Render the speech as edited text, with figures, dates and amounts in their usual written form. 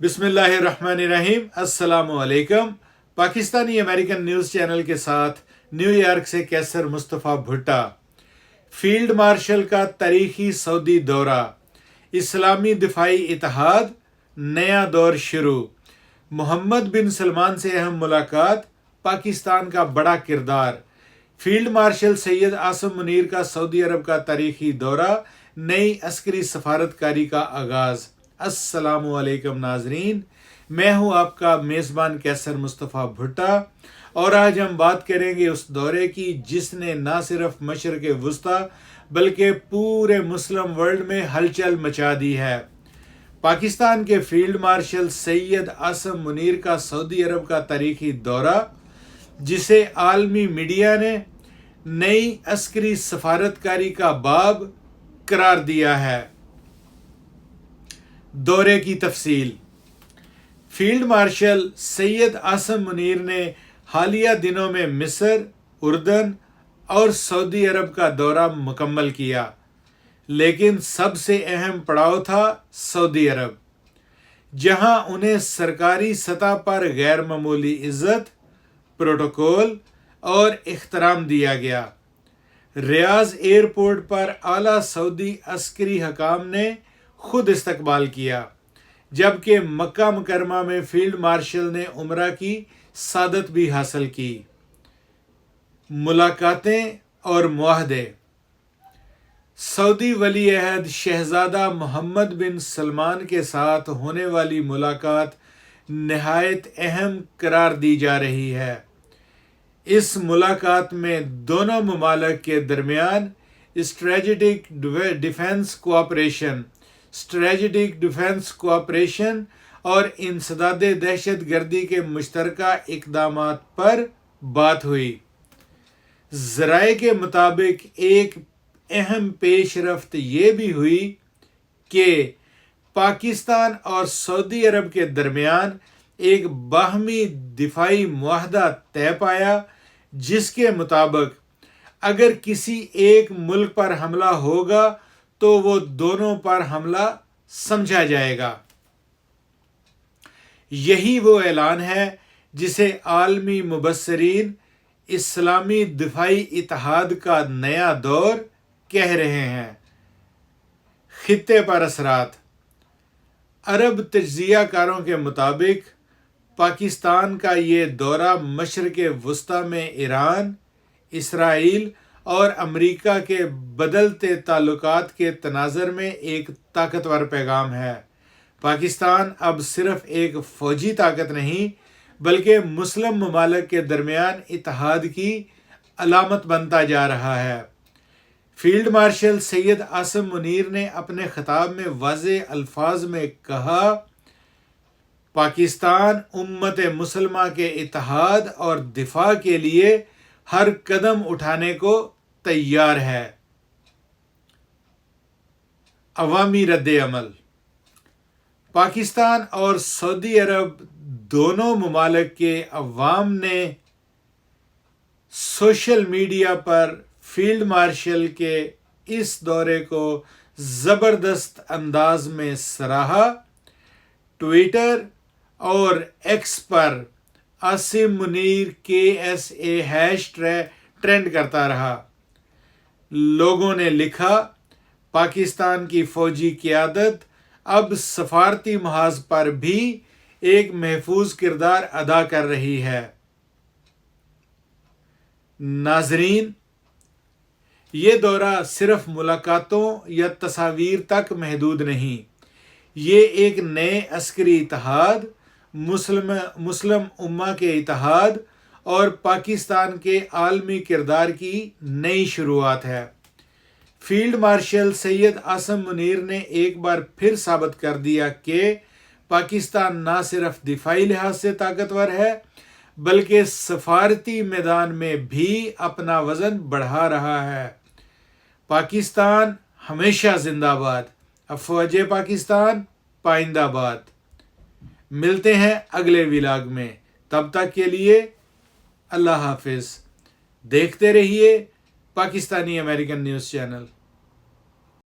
बिस्मिल्लाहिर्रहमानिर्रहीम। अस्सलाम वालेकुम। पाकिस्तानी अमेरिकन न्यूज़ चैनल के साथ न्यूयॉर्क से कैसर मुस्तफ़ा भुट्टा। फील्ड मार्शल का तारीखी सऊदी दौरा, इस्लामी दिफाई इत्तेहाद, नया दौर शुरू। मोहम्मद बिन सलमान से अहम मुलाकात, पाकिस्तान का बड़ा किरदार। फील्ड मार्शल सैयद आसिम मुनीर का सऊदी अरब का तारीखी दौरा, नई अस्करी सफारतकारी का आगाज़। अस्सलामु अलैकुम नाजरीन, मैं हूं आपका मेज़बान कैसर मुस्तफ़ा भुट्टा और आज हम बात करेंगे उस दौरे की जिसने ना सिर्फ मशरक़ वुस्ता बल्कि पूरे मुस्लिम वर्ल्ड में हलचल मचा दी है। पाकिस्तान के फील्ड मार्शल सैयद आसिम मुनीर का सऊदी अरब का तारीखी दौरा, जिसे आलमी मीडिया ने नई अस्करी सफारतकारी का बाब करार दिया है। दौरे की तफसील। फील्ड मार्शल सैयद आसिम मुनीर ने हालिया दिनों में मिस्र, उर्दन और सऊदी अरब का दौरा मुकम्मल किया, लेकिन सबसे अहम पड़ाव था सऊदी अरब, जहां उन्हें सरकारी सतह पर गैर मामूली इज्जत, प्रोटोकॉल और इख्तराम दिया गया। रियाज एयरपोर्ट पर आला सऊदी अस्करी हकाम ने खुद इस्तकबाल किया, जबकि मक्का मुकरमा में फील्ड मार्शल ने उम्रा की सादत भी हासिल की। मुलाकातें और मुआहदे। सऊदी वली अहद शहजादा मोहम्मद बिन सलमान के साथ होने वाली मुलाकात नहायत अहम करार दी जा रही है। इस मुलाकात में दोनों ममालिक के दरमियान स्ट्रेटेजिक डिफेंस कोऑपरेशन और इंसदाद दहशत गर्दी के मुश्तरका इक़दामात पर बात हुई। ज़राए के मुताबिक एक अहम पेशरफ्त ये भी हुई कि पाकिस्तान और सऊदी अरब के दरमियान एक बाहमी दिफाई मुआहदा तय पाया, जिसके मुताबिक अगर किसी एक मुल्क पर हमला होगा तो वो दोनों पर हमला समझा जाएगा। यही वो ऐलान है जिसे आलमी मुबस्सिरीन इस्लामी दिफाई इत्तेहाद का नया दौर कह रहे हैं। खित्ते पर असरात। अरब तज्ज़ियाकारों के मुताबिक पाकिस्तान का ये दौरा मशरक़ वुस्ता में ईरान, इसराइल और अमेरिका के बदलते ताल्लुकात के तनाज़र में एक ताकतवर पैगाम है। पाकिस्तान अब सिर्फ एक फ़ौजी ताकत नहीं बल्कि मुस्लिम ममालिक के दरमियान इत्तेहाद की अलामत बनता जा रहा है। फील्ड मार्शल सैयद आसिम मुनीर ने अपने खिताब में वाज़ेह अल्फाज में कहा, पाकिस्तान उम्मत मुसलमा के इत्तेहाद और दिफा के लिए हर कदम उठाने को तैयार है। अवामी रद्द-ए-अमल। पाकिस्तान और सऊदी अरब दोनों ममालिक के अवाम ने सोशल मीडिया पर फील्ड मार्शल के इस दौरे को ज़बरदस्त अंदाज में सराहा। ट्विटर और एक्स पर Asim Munir KSA hash trend करता रहा। लोगों ने लिखा, पाकिस्तान की फ़ौजी क़यादत अब सफारती महाज पर भी एक महफूज किरदार अदा कर रही है। नाजरीन, ये दौरा सिर्फ मुलाकातों या तस्वीर तक महदूद नहीं, ये एक नए अस्करी इत्तेहाद, मुस्लिम उम्मा के इत्तेहाद और पाकिस्तान के आलमी किरदार की नई शुरुआत है। फील्ड मार्शल सैयद आसिम मुनीर ने एक बार फिर साबित कर दिया कि पाकिस्तान ना सिर्फ दिफाई लिहाज से ताकतवर है बल्कि सफारती मैदान में भी अपना वज़न बढ़ा रहा है। पाकिस्तान हमेशा जिंदाबाद। अफ़वाज पाकिस्तान पाइंदाबाद। मिलते हैं अगले व्लॉग में, तब तक के लिए अल्लाह हाफिज़। देखते रहिए पाकिस्तानी अमेरिकन न्यूज़ चैनल।